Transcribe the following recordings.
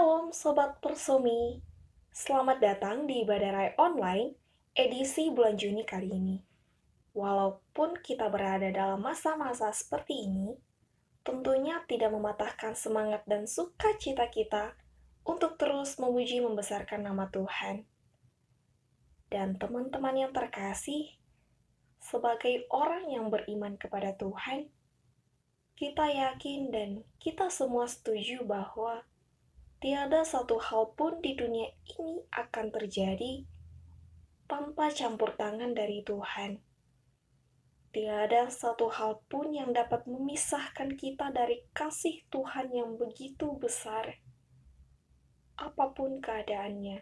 Shalom Sobat Persumi, selamat datang di Ibadah Raya Online edisi bulan Juni kali ini. Walaupun kita berada dalam masa-masa seperti ini, tentunya tidak mematahkan semangat dan sukacita kita untuk terus memuji membesarkan nama Tuhan. Dan teman-teman yang terkasih, sebagai orang yang beriman kepada Tuhan, kita yakin dan kita semua setuju bahwa tiada satu hal pun di dunia ini akan terjadi tanpa campur tangan dari Tuhan. Tiada satu hal pun yang dapat memisahkan kita dari kasih Tuhan yang begitu besar, apapun keadaannya.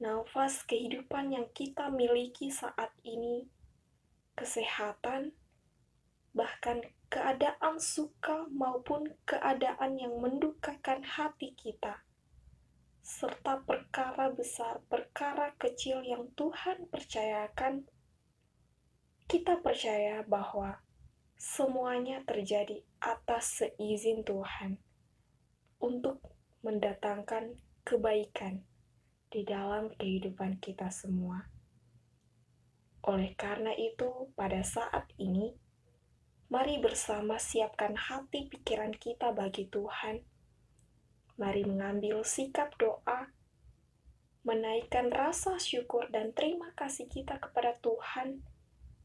Nafas kehidupan yang kita miliki saat ini, kesehatan, bahkan keadaan suka maupun keadaan yang mendukakan hati kita, serta perkara besar, perkara kecil yang Tuhan percayakan, kita percaya bahwa semuanya terjadi atas seizin Tuhan untuk mendatangkan kebaikan di dalam kehidupan kita semua. Oleh karena itu, pada saat ini, mari bersama siapkan hati pikiran kita bagi Tuhan. Mari mengambil sikap doa, menaikkan rasa syukur dan terima kasih kita kepada Tuhan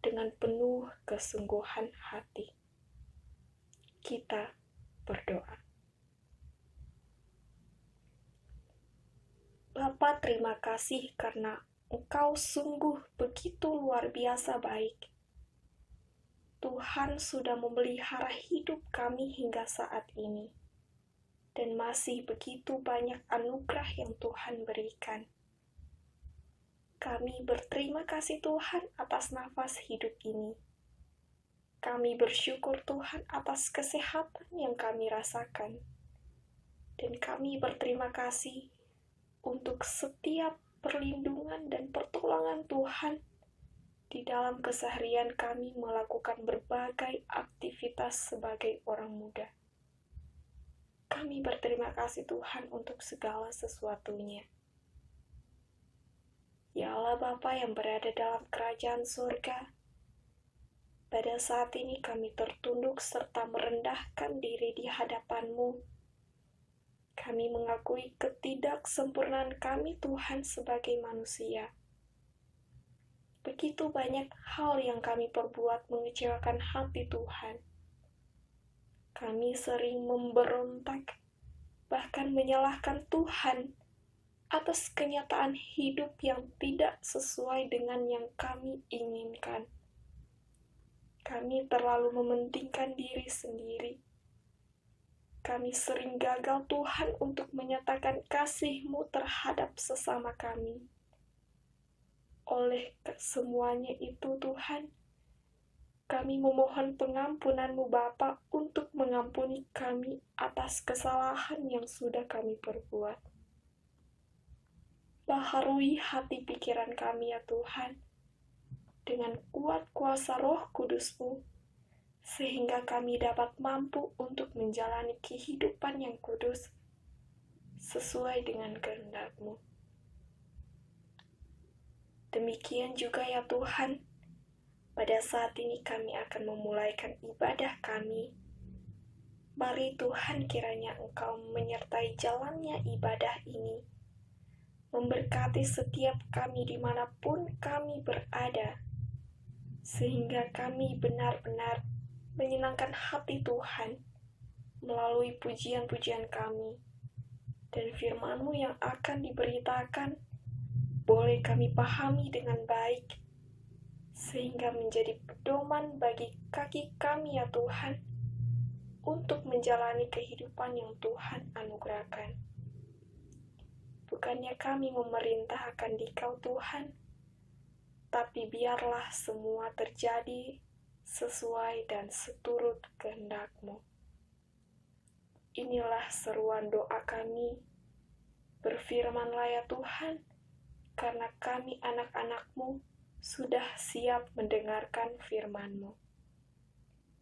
dengan penuh kesungguhan hati. Kita berdoa. Bapa, terima kasih karena Engkau sungguh begitu luar biasa baik. Tuhan sudah memelihara hidup kami hingga saat ini. Dan masih begitu banyak anugerah yang Tuhan berikan. Kami berterima kasih Tuhan atas nafas hidup ini. Kami bersyukur Tuhan atas kesehatan yang kami rasakan. Dan kami berterima kasih untuk setiap perlindungan dan pertolongan Tuhan di dalam keseharian kami melakukan berbagai aktivitas sebagai orang muda. Kami berterima kasih Tuhan untuk segala sesuatunya. Ya Allah Bapa yang berada dalam kerajaan surga, pada saat ini kami tertunduk serta merendahkan diri di hadapan-Mu. Kami mengakui ketidaksempurnaan kami Tuhan sebagai manusia. Begitu banyak hal yang kami perbuat mengecewakan hati Tuhan. Kami sering memberontak, bahkan menyalahkan Tuhan atas kenyataan hidup yang tidak sesuai dengan yang kami inginkan. Kami terlalu mementingkan diri sendiri. Kami sering gagal Tuhan untuk menyatakan kasih-Mu terhadap sesama kami. Oleh semuanya itu Tuhan, kami memohon pengampunan-Mu Bapa untuk mengampuni kami atas kesalahan yang sudah kami perbuat. Baharui hati pikiran kami ya Tuhan, dengan kuat kuasa Roh Kudus-Mu, sehingga kami dapat mampu untuk menjalani kehidupan yang kudus, sesuai dengan kehendak-Mu. Demikian juga ya Tuhan, pada saat ini kami akan memulaikan ibadah kami. Mari Tuhan kiranya Engkau menyertai jalannya ibadah ini, memberkati setiap kami dimanapun kami berada, sehingga kami benar-benar menyenangkan hati Tuhan melalui pujian-pujian kami, dan firman-Mu yang akan diberitakan boleh kami pahami dengan baik, sehingga menjadi pedoman bagi kaki kami ya Tuhan, untuk menjalani kehidupan yang Tuhan anugerahkan. Bukannya kami memerintah akan Dikau Tuhan, tapi biarlah semua terjadi sesuai dan seturut kehendak-Mu. Inilah seruan doa kami. Berfirman-Lah ya Tuhan, karena kami anak-anak-Mu sudah siap mendengarkan firman-Mu.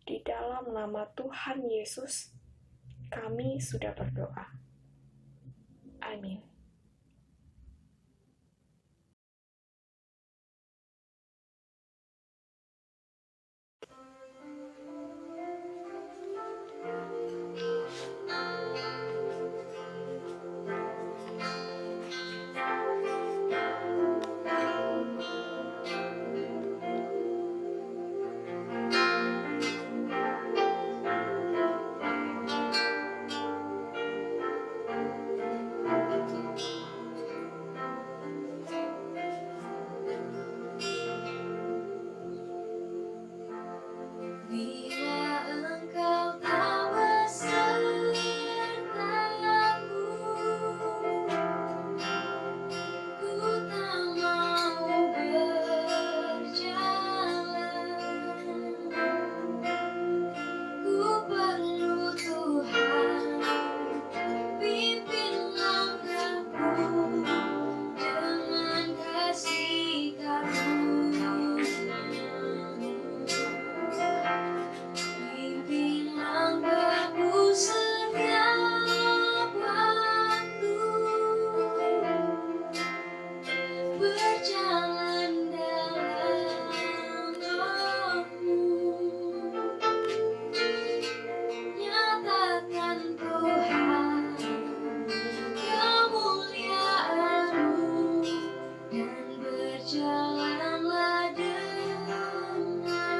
Di dalam nama Tuhan Yesus, kami sudah berdoa. Amin. Bila engkau tak besertaku, ku tak mau berjalan. Ku perlu Tuhan, pimpin langkahku dengan kasih karunia-Mu. Pimpin langkahku setiap waktu, berjalan dalam Roh-Mu. Nyatakan Tuhan kemuliaan-Mu dan berjalanlah denganku.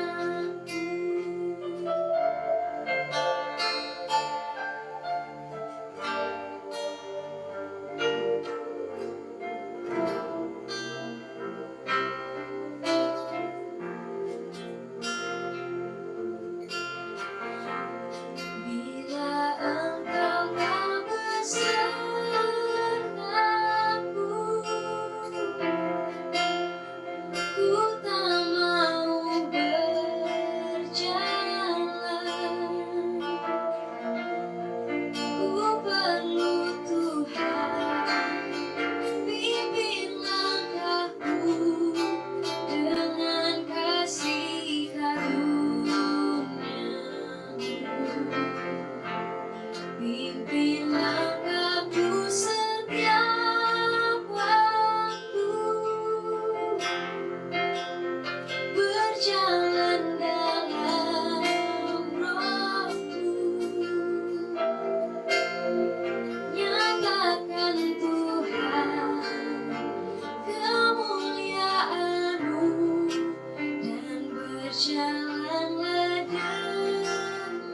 Bila engkau tak besertaku, ku tak mau berjalan. Ku perlu Tuhan, pimpin langkahku dengan kasih karunia-Mu. Pimpin langkahku setiap waktu, berjalan dalam Roh-Mu. Nyatakan Tuhan kemuliaan-Mu dan berjalanlah denganku.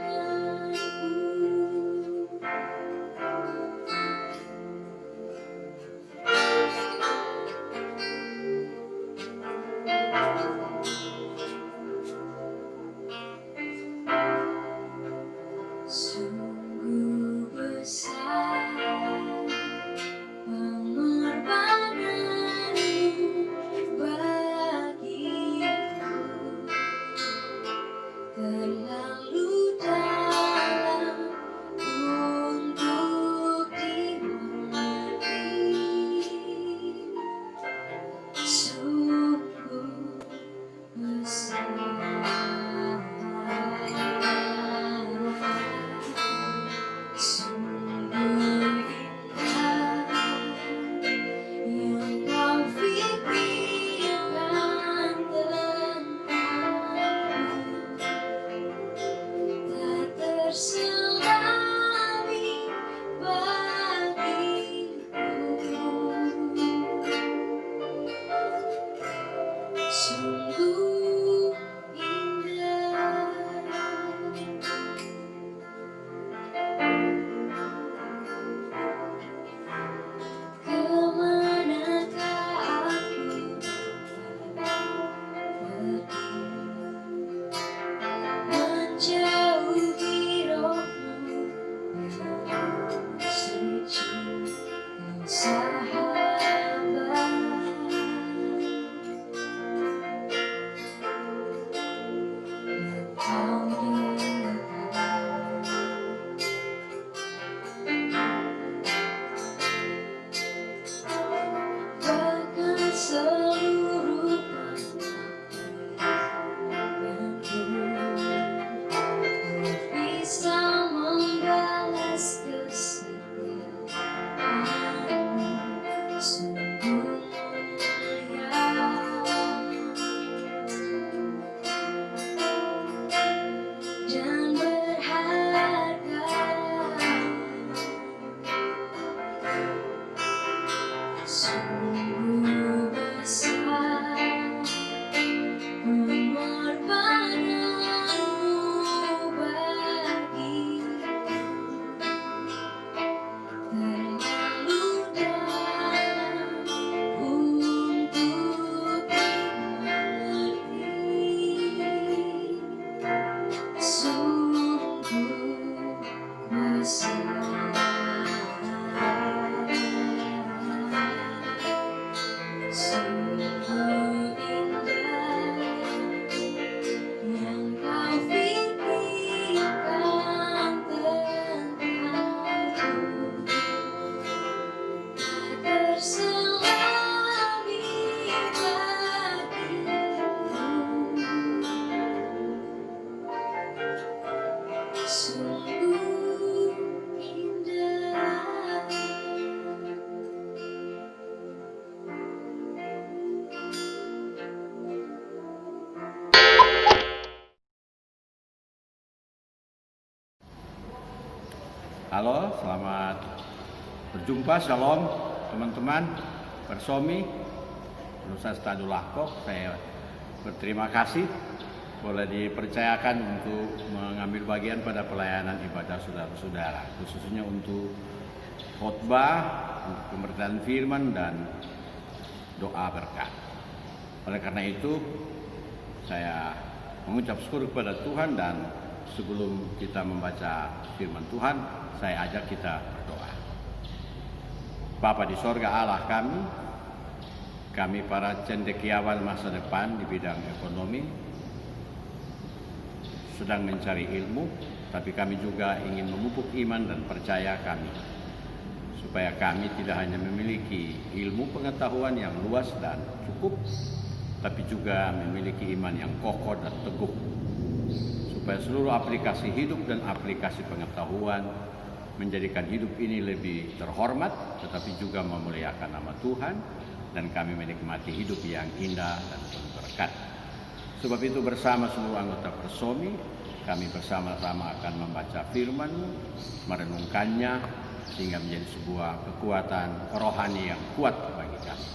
Halo, selamat berjumpa, shalom teman-teman, Persomi, Nusa Stadulako. Saya berterima kasih boleh dipercayakan untuk mengambil bagian pada pelayanan ibadah saudara-saudara, khususnya untuk khotbah, untuk pemberitaan firman dan doa berkat. Oleh karena itu, saya mengucap syukur kepada Tuhan, dan sebelum kita membaca firman Tuhan, saya ajak kita berdoa. Bapa di sorga, Allah kami para cendekiawan masa depan di bidang ekonomi sedang mencari ilmu, tapi kami juga ingin memupuk iman dan percaya kami, supaya kami tidak hanya memiliki ilmu pengetahuan yang luas dan cukup, tapi juga memiliki iman yang kokoh dan teguh, supaya seluruh aplikasi hidup dan aplikasi pengetahuan menjadikan hidup ini lebih terhormat, tetapi juga memuliakan nama Tuhan, dan kami menikmati hidup yang indah dan penuh berkat. Sebab itu bersama seluruh anggota Persomi, kami bersama-sama akan membaca firman-Mu, merenungkannya, sehingga menjadi sebuah kekuatan rohani yang kuat bagi kami.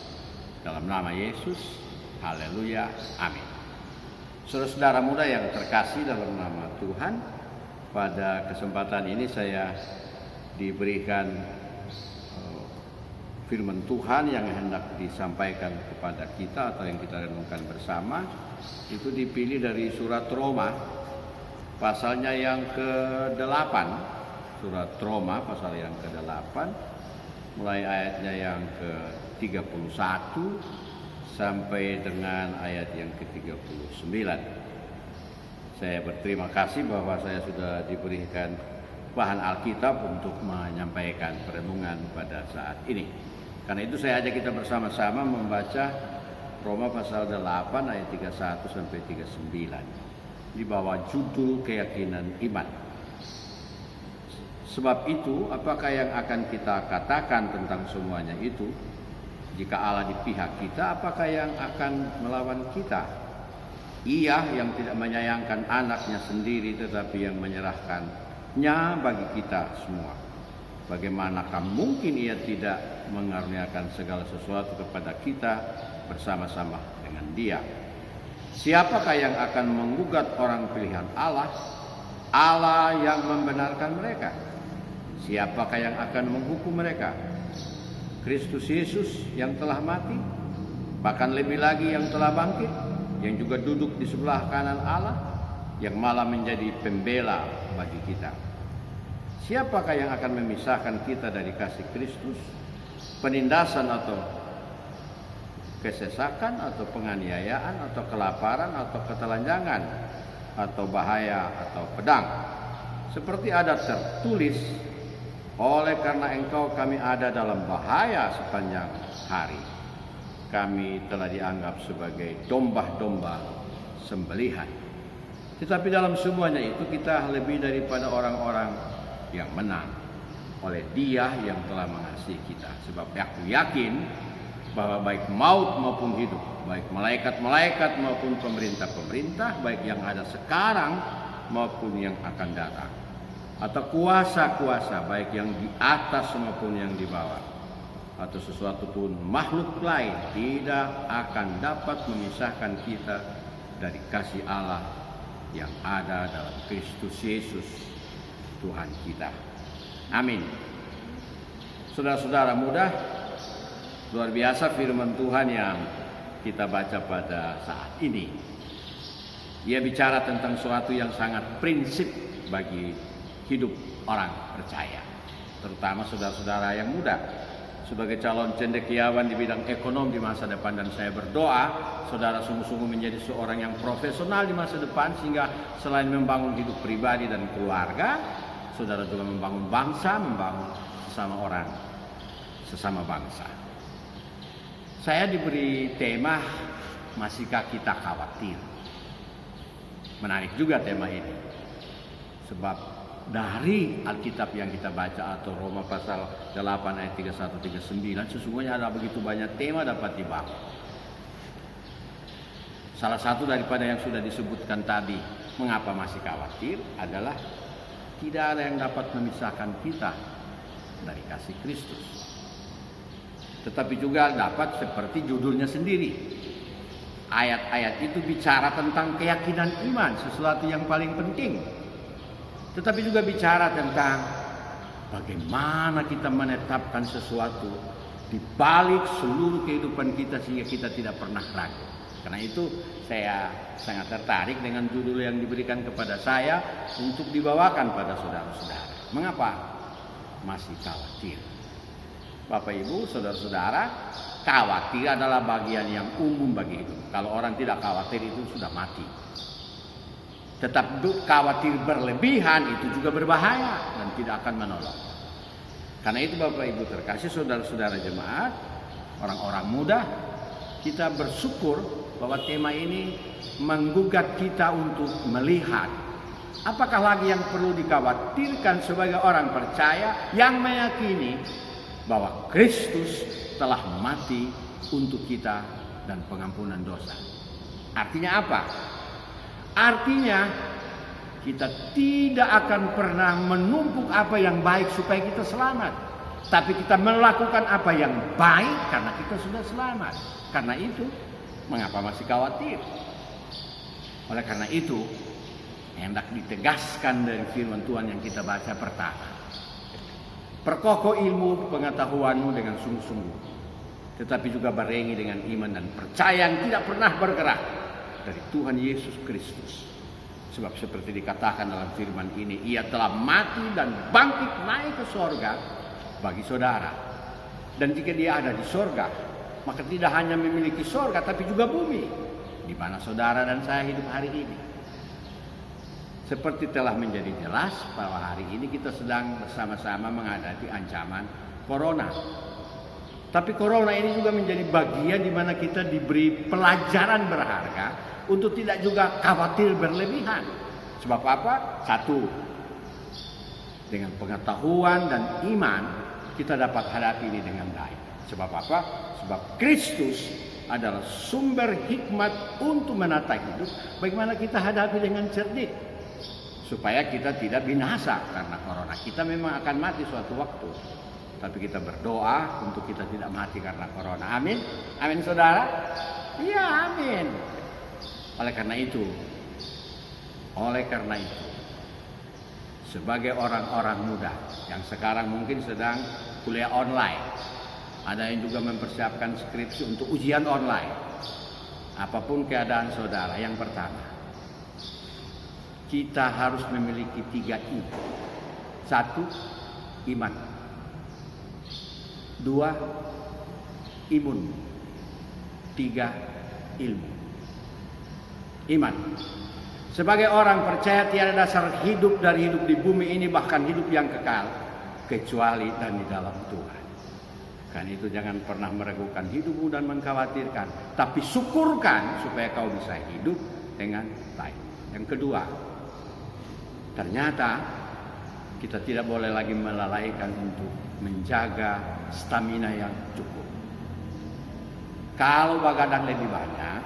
Dalam nama Yesus, haleluya, amin. Saudara-saudara muda yang terkasih dalam nama Tuhan, pada kesempatan ini saya diberikan firman Tuhan yang hendak disampaikan kepada kita atau yang kita renungkan bersama. Itu dipilih dari surat Roma, pasalnya yang ke-8. Surat Roma pasal yang ke-8, mulai ayatnya yang ke-31 sampai dengan ayat yang ke-39. Saya berterima kasih bahwa saya sudah diberikan bahan Alkitab untuk menyampaikan perenungan pada saat ini. Karena itu saya ajak kita bersama-sama membaca Roma pasal 8 ayat 31 sampai 39 di bawah judul keyakinan iman. Sebab itu, apakah yang akan kita katakan tentang semuanya itu? Jika Allah di pihak kita, apakah yang akan melawan kita? Ia yang tidak menyayangkan anaknya sendiri, tetapi yang menyerahkannya bagi kita semua. Bagaimanakah mungkin ia tidak mengaruniakan segala sesuatu kepada kita bersama-sama dengan Dia? Siapakah yang akan menggugat orang pilihan Allah? Allah yang membenarkan mereka. Siapakah yang akan menghukum mereka? Kristus Yesus yang telah mati, bahkan lebih lagi yang telah bangkit, yang juga duduk di sebelah kanan Allah, yang malah menjadi pembela bagi kita. Siapakah yang akan memisahkan kita dari kasih Kristus? Penindasan atau kesesakan, atau penganiayaan, atau kelaparan, atau ketelanjangan, atau bahaya, atau pedang? Seperti ada tertulis, oleh karena engkau kami ada dalam bahaya sepanjang hari. Kami telah dianggap sebagai domba-domba sembelihan. Tetapi dalam semuanya itu kita lebih daripada orang-orang yang menang oleh Dia yang telah mengasihi kita. Sebab aku yakin bahwa baik maut maupun hidup, baik malaikat-malaikat maupun pemerintah-pemerintah, baik yang ada sekarang maupun yang akan datang, atau kuasa-kuasa baik yang di atas maupun yang di bawah, atau sesuatu pun makhluk lain, tidak akan dapat memisahkan kita dari kasih Allah yang ada dalam Kristus Yesus Tuhan kita. Amin. Saudara-saudara muda, luar biasa firman Tuhan yang kita baca pada saat ini. Ia bicara tentang sesuatu yang sangat prinsip bagi hidup orang percaya, terutama saudara-saudara yang muda. Sebagai calon cendekiawan di bidang ekonomi di masa depan, dan saya berdoa saudara sungguh-sungguh menjadi seorang yang profesional di masa depan, sehingga selain membangun hidup pribadi dan keluarga, saudara juga membangun bangsa, membangun sesama orang, sesama bangsa. Saya diberi tema, masihkah kita khawatir? Menarik juga tema ini, sebab dari Alkitab yang kita baca, atau Roma pasal 8 ayat 31-39, sesungguhnya ada begitu banyak tema dapat dibahas. Salah satu daripada yang sudah disebutkan tadi, mengapa masih khawatir, adalah tidak ada yang dapat memisahkan kita dari kasih Kristus. Tetapi juga dapat seperti judulnya sendiri. Ayat-ayat itu bicara tentang keyakinan iman, sesuatu yang paling penting. Tetapi juga bicara tentang bagaimana kita menetapkan sesuatu di balik seluruh kehidupan kita sehingga kita tidak pernah ragu. Karena itu saya sangat tertarik dengan judul yang diberikan kepada saya untuk dibawakan pada saudara-saudara. Mengapa? Masih khawatir. Bapak Ibu, saudara-saudara, khawatir adalah bagian yang umum bagi hidup. Kalau orang tidak khawatir itu sudah mati. Tetap khawatir berlebihan itu juga berbahaya dan tidak akan menolong. Karena itu Bapak Ibu terkasih, saudara-saudara jemaat, orang-orang muda, kita bersyukur bahwa tema ini menggugat kita untuk melihat apakah lagi yang perlu dikhawatirkan sebagai orang percaya yang meyakini bahwa Kristus telah mati untuk kita dan pengampunan dosa. Artinya apa? Artinya kita tidak akan pernah menumpuk apa yang baik supaya kita selamat. Tapi kita melakukan apa yang baik karena kita sudah selamat. Karena itu, mengapa masih khawatir? Oleh karena itu, hendak ditegaskan dari firman Tuhan yang kita baca pertama. Perkokoh ilmu pengetahuanmu dengan sungguh-sungguh, tetapi juga barengi dengan iman dan percaya yang tidak pernah bergerak dari Tuhan Yesus Kristus. Sebab seperti dikatakan dalam firman ini, Ia telah mati dan bangkit naik ke sorga bagi saudara. Dan jika Dia ada di sorga, maka tidak hanya memiliki sorga tapi juga bumi, di mana saudara dan saya hidup hari ini. Seperti telah menjadi jelas bahwa hari ini kita sedang bersama-sama menghadapi ancaman corona. Tapi corona ini juga menjadi bagian di mana kita diberi pelajaran berharga untuk tidak juga khawatir berlebihan. Sebab apa? Satu, dengan pengetahuan dan iman kita dapat hadapi ini dengan baik. Sebab apa? Sebab Kristus adalah sumber hikmat untuk menata hidup. Bagaimana kita hadapi dengan cerdik supaya kita tidak binasa karena corona. Kita memang akan mati suatu waktu, tapi kita berdoa untuk kita tidak mati karena corona. Amin. Amin saudara. Iya, amin. Oleh karena itu, sebagai orang-orang muda yang sekarang mungkin sedang kuliah online, ada yang juga mempersiapkan skripsi untuk ujian online. Apapun keadaan saudara, yang pertama, kita harus memiliki 3 I. 1, iman. 2, imun. 3, ilmu. Iman. Sebagai orang percaya tiada dasar hidup dari hidup di bumi ini, bahkan hidup yang kekal, kecuali dan di dalam Tuhan. Karena itu jangan pernah meragukan hidupmu dan mengkhawatirkan, tapi syukurkan supaya kau bisa hidup dengan baik. Yang kedua, ternyata kita tidak boleh lagi melalaikan untuk menjaga stamina yang cukup. Kalau begadang lebih banyak,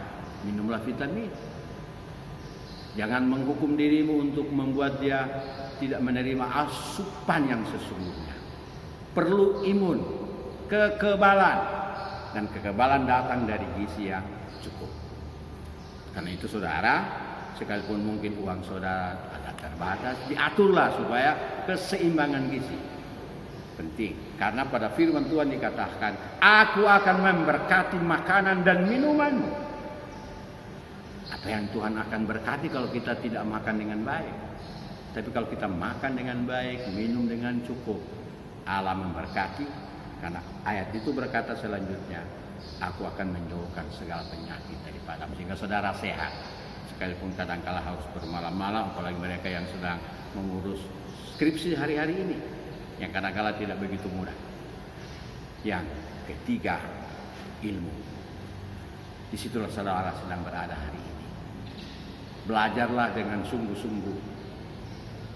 minumlah vitamin. Jangan menghukum dirimu untuk membuat dia tidak menerima asupan yang sesungguhnya. Perlu imun, kekebalan, dan kekebalan datang dari gizi yang cukup. Karena itu saudara, sekalipun mungkin uang saudara agak terbatas, diaturlah supaya keseimbangan gizi. Penting, karena pada firman Tuhan dikatakan, Aku akan memberkati makanan dan minumanmu. Apa yang Tuhan akan berkati kalau kita tidak makan dengan baik? Tapi kalau kita makan dengan baik, minum dengan cukup, Allah memberkati. Karena ayat itu berkata selanjutnya, Aku akan menjauhkan segala penyakit daripadamu, sehingga saudara sehat. Sekalipun kadang-kala harus bermalam-malam, apalagi mereka yang sedang mengurus skripsi hari-hari ini, yang kadang-kala tidak begitu mudah. Yang ketiga, ilmu. Disitulah saudara sedang berada hari ini. Belajarlah dengan sungguh-sungguh,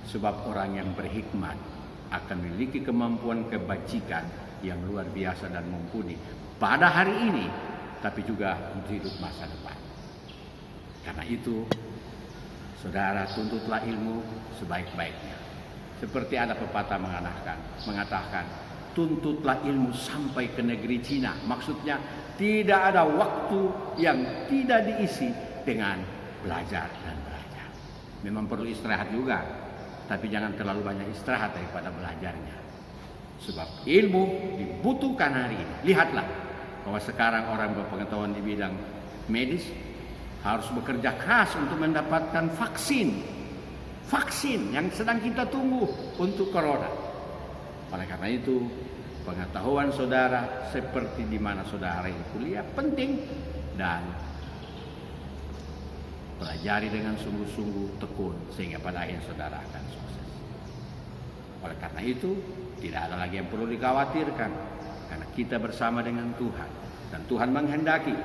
sebab orang yang berhikmat akan memiliki kemampuan kebajikan yang luar biasa dan mumpuni pada hari ini, tapi juga untuk hidup masa depan. Karena itu, saudara tuntutlah ilmu sebaik-baiknya. Seperti ada pepatah mengatakan, tuntutlah ilmu sampai ke negeri Cina. Maksudnya tidak ada waktu yang tidak diisi dengan belajar dan belajar. Memang perlu istirahat juga, tapi jangan terlalu banyak istirahat daripada belajarnya. Sebab ilmu dibutuhkan hari ini. Lihatlah bahwa sekarang orang berpengetahuan di bidang medis harus bekerja keras untuk mendapatkan vaksin yang sedang kita tunggu untuk corona. Oleh karena itu, pengetahuan saudara seperti di mana saudara ini kuliah penting, dan pelajari dengan sungguh-sungguh tekun sehingga pada akhirnya saudara akan sukses. Oleh karena itu, tidak ada lagi yang perlu dikhawatirkan karena kita bersama dengan Tuhan, dan Tuhan menghendaki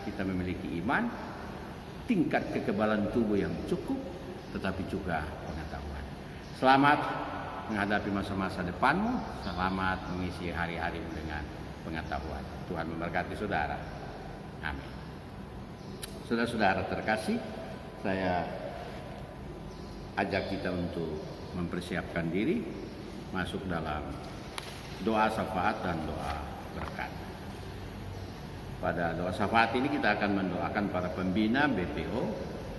kita memiliki iman, tingkat kekebalan tubuh yang cukup, tetapi juga pengetahuan. Selamat menghadapi masa-masa depanmu, selamat mengisi hari-harimu dengan pengetahuan. Tuhan memberkati saudara. Amin. Saudara-saudara terkasih, saya ajak kita untuk mempersiapkan diri masuk dalam doa syafaat dan doa berkat. Pada doa syafaat ini kita akan mendoakan para pembina BPO,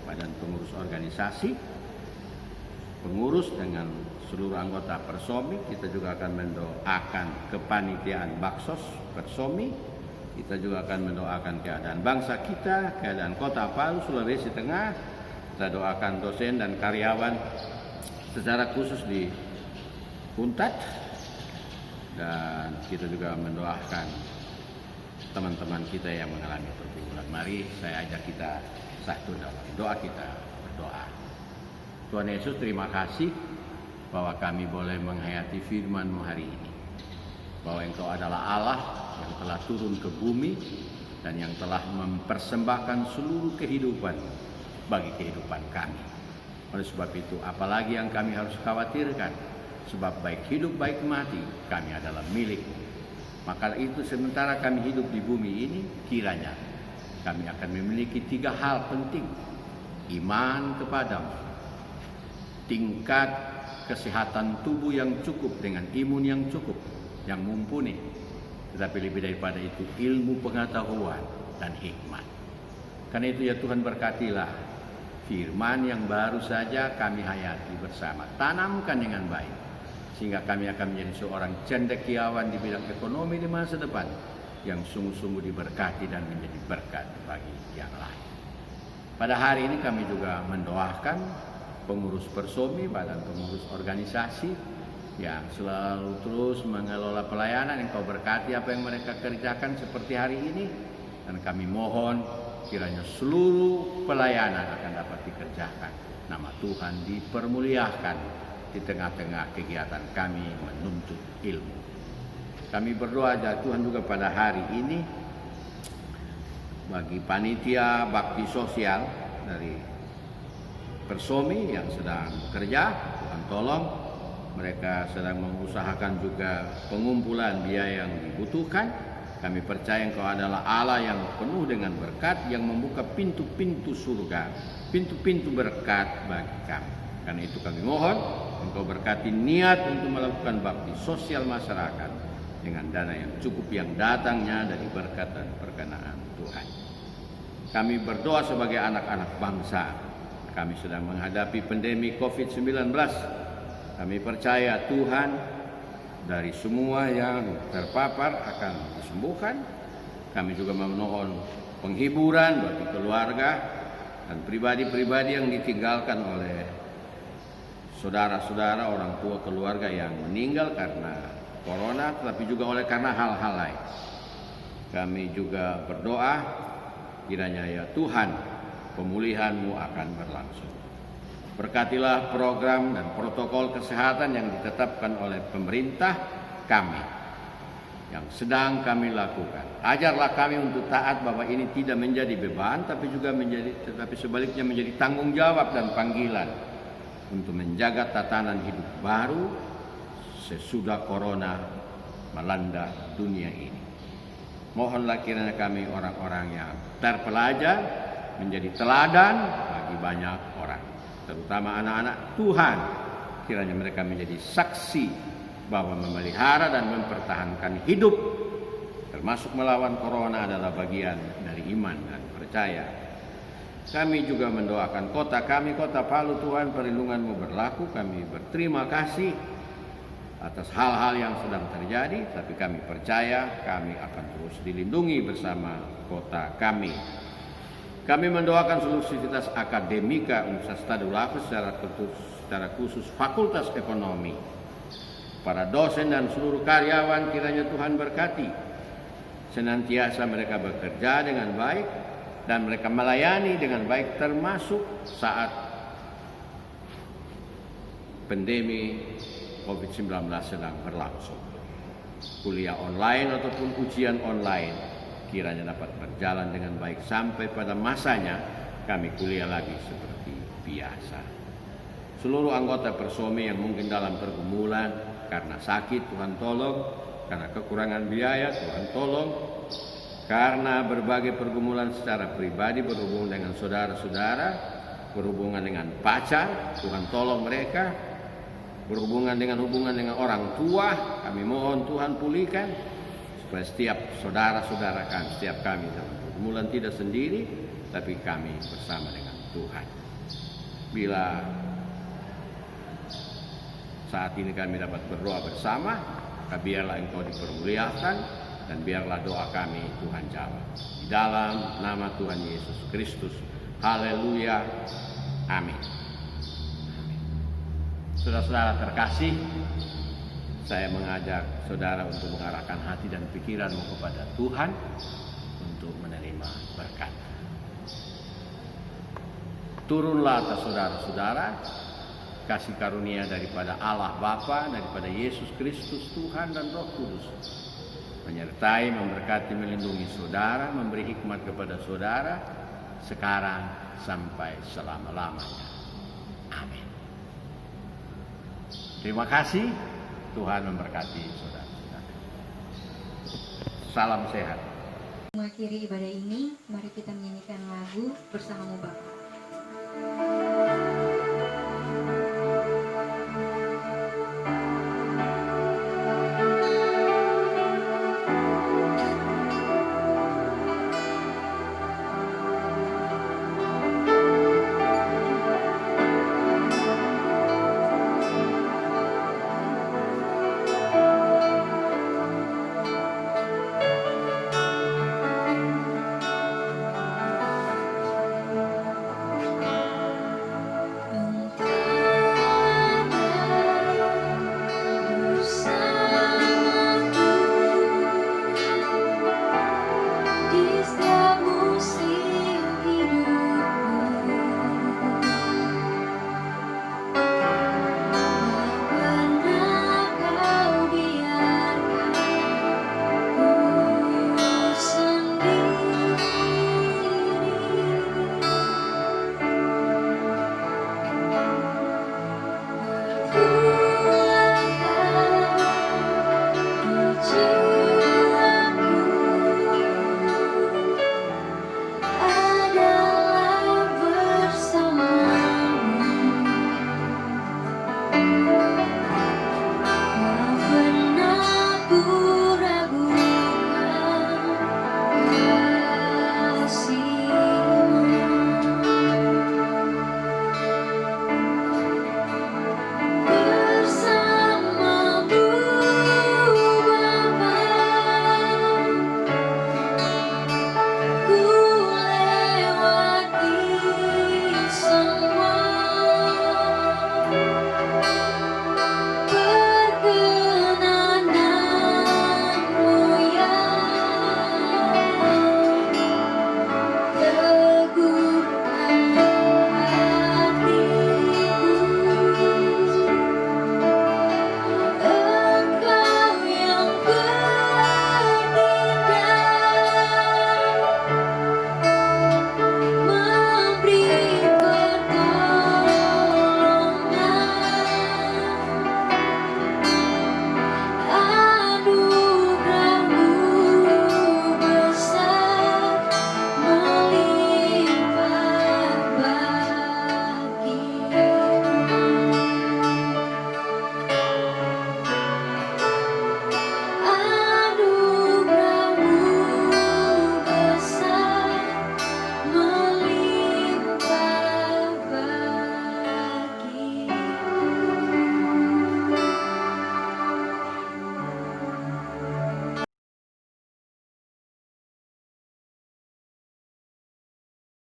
Badan Pengurus Organisasi, pengurus dengan seluruh anggota Persomi. Kita juga akan mendoakan kepanitiaan Baksos Persomi. Kita juga akan mendoakan keadaan bangsa kita, keadaan Kota Palu, Sulawesi Tengah. Kita doakan dosen dan karyawan secara khusus di Untat, dan kita juga mendoakan teman-teman kita yang mengalami pergumulan. Mari saya ajak kita satu dalam doa, kita berdoa. Tuhan Yesus, terima kasih bahwa kami boleh menghayati firman-Mu hari ini, bahwa Engkau adalah Allah yang telah turun ke bumi dan yang telah mempersembahkan seluruh kehidupan bagi kehidupan kami. Oleh sebab itu, apalagi yang kami harus khawatirkan, sebab baik hidup baik mati kami adalah milik-Mu. Maka itu sementara kami hidup di bumi ini, kiranya kami akan memiliki 3 hal penting. Iman kepadamu, tingkat kesehatan tubuh yang cukup dengan imun yang cukup, yang mumpuni. Tetapi lebih daripada itu, ilmu pengetahuan dan hikmat. Karena itu ya Tuhan, berkatilah firman yang baru saja kami hayati bersama. Tanamkan dengan baik, sehingga kami akan menjadi seorang cendekiawan di bidang ekonomi di masa depan, yang sungguh-sungguh diberkati dan menjadi berkat bagi yang lain. Pada hari ini kami juga mendoakan pengurus Persomi, Badan Pengurus Organisasi, yang selalu terus mengelola pelayanan. Engkau berkati apa yang mereka kerjakan seperti hari ini, dan kami mohon kiranya seluruh pelayanan akan dapat dikerjakan. Nama Tuhan dipermuliakan di tengah-tengah kegiatan kami menuntut ilmu. Kami berdoa aja Tuhan juga pada hari ini bagi panitia bakti sosial dari Persomi yang sedang bekerja. Tuhan tolong, mereka sedang mengusahakan juga pengumpulan biaya yang dibutuhkan. Kami percaya Engkau adalah Allah yang penuh dengan berkat, yang membuka pintu-pintu surga, pintu-pintu berkat bagi kami. Karena itu kami mohon Engkau berkati niat untuk melakukan bakti sosial masyarakat dengan dana yang cukup yang datangnya dari berkat dan perkenaan Tuhan. Kami berdoa sebagai anak-anak bangsa. Kami sedang menghadapi pandemi COVID-19. Kami percaya Tuhan, dari semua yang terpapar akan disembuhkan. Kami juga memohon penghiburan bagi keluarga dan pribadi-pribadi yang ditinggalkan oleh saudara-saudara, orang tua, keluarga yang meninggal karena corona, tetapi juga oleh karena hal-hal lain. Kami juga berdoa kiranya ya Tuhan, pemulihan-Mu akan berlangsung. Berkatilah program dan protokol kesehatan yang ditetapkan oleh pemerintah kami, yang sedang kami lakukan. Ajarlah kami untuk taat, bahwa ini tidak menjadi beban, tetapi sebaliknya menjadi tanggung jawab dan panggilan untuk menjaga tatanan hidup baru sesudah corona melanda dunia ini. Mohonlah kiranya kami orang-orang yang terpelajar menjadi teladan bagi banyak orang, terutama anak-anak Tuhan. kiranya mereka menjadi saksi bahwa memelihara dan mempertahankan hidup termasuk melawan corona adalah bagian dari iman dan percaya. Kami juga mendoakan kota kami, kota Palu. Tuhan, perlindungan-Mu berlaku. Kami berterima kasih atas hal-hal yang sedang terjadi, tapi kami percaya kami akan terus dilindungi bersama kota kami. Kami mendoakan seluruh sivitas akademika Universitas Tadulako secara khusus Fakultas Ekonomi. Para dosen dan seluruh karyawan kiranya Tuhan berkati. Senantiasa mereka bekerja dengan baik dan mereka melayani dengan baik termasuk saat pandemi COVID-19 sedang berlangsung. Kuliah online ataupun ujian online kiranya dapat berjalan dengan baik sampai pada masanya kami kuliah lagi seperti biasa. Seluruh anggota Persomi yang mungkin dalam pergumulan karena sakit, Tuhan tolong. Karena kekurangan biaya, Tuhan tolong. Karena berbagai pergumulan secara pribadi berhubungan dengan saudara-saudara, berhubungan dengan pacar, Tuhan tolong mereka. Berhubungan dengan orang tua, kami mohon Tuhan pulihkan. Supaya setiap saudara-saudara kami, setiap kami dalam pergumulan tidak sendiri, tapi kami bersama dengan Tuhan. Bila saat ini kami dapat berdoa bersama, maka biarlah Engkau dipermuliakan dan biarlah doa kami Tuhan jawab. Di dalam nama Tuhan Yesus Kristus. Haleluya. Amin. Saudara-saudara terkasih, saya mengajak saudara untuk mengarahkan hati dan pikiranmu kepada Tuhan untuk menerima berkat. Turunlah atas saudara-saudara kasih karunia daripada Allah Bapa, daripada Yesus Kristus Tuhan dan Roh Kudus, menyertai, memberkati, melindungi saudara, memberi hikmat kepada saudara sekarang sampai selama-lamanya. Amin. Terima kasih. Tuhan memberkati saudara-saudara. Salam sehat. Mengakhiri ibadah ini, mari kita menyanyikan lagu Bersamamu Bapa.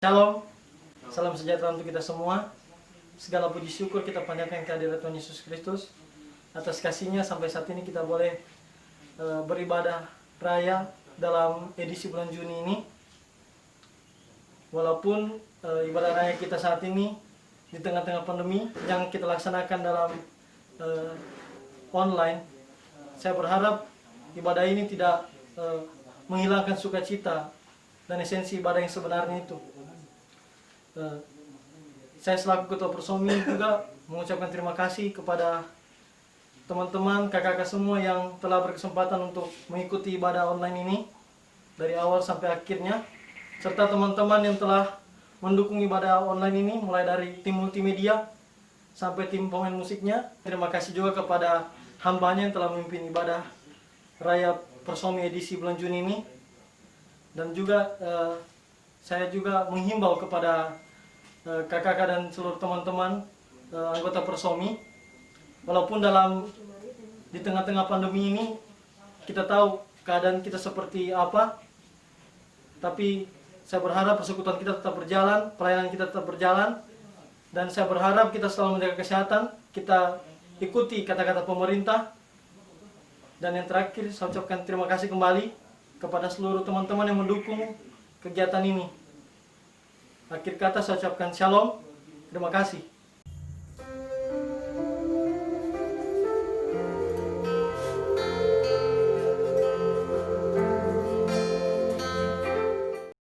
Shalom, salam sejahtera untuk kita semua. Segala puji syukur kita panjatkan kehadirat Tuhan Yesus Kristus. Atas kasih-Nya sampai saat ini kita boleh beribadah raya dalam edisi bulan Juni ini. Walaupun ibadah raya kita saat ini di tengah-tengah pandemi yang kita laksanakan dalam online, saya berharap ibadah ini tidak menghilangkan sukacita dan esensi ibadah yang sebenarnya itu. Saya selaku Ketua Persomi juga mengucapkan terima kasih kepada teman-teman, kakak-kakak semua yang telah berkesempatan untuk mengikuti ibadah online ini dari awal sampai akhirnya, serta teman-teman yang telah mendukung ibadah online ini mulai dari tim multimedia sampai tim pemain musiknya. Terima kasih juga kepada hambanya yang telah memimpin ibadah Raya Persomi edisi bulan Juni ini. Dan juga saya juga menghimbau kepada kakak-kakak dan seluruh teman-teman anggota Persomi, walaupun di tengah-tengah pandemi ini kita tahu keadaan kita seperti apa, tapi saya berharap persekutuan kita tetap berjalan, pelayanan kita tetap berjalan, dan saya berharap kita selalu menjaga kesehatan, kita ikuti kata-kata pemerintah. Dan yang terakhir, saya ucapkan terima kasih kembali kepada seluruh teman-teman yang mendukung kegiatan ini. Akhir kata saya ucapkan shalom, terima kasih.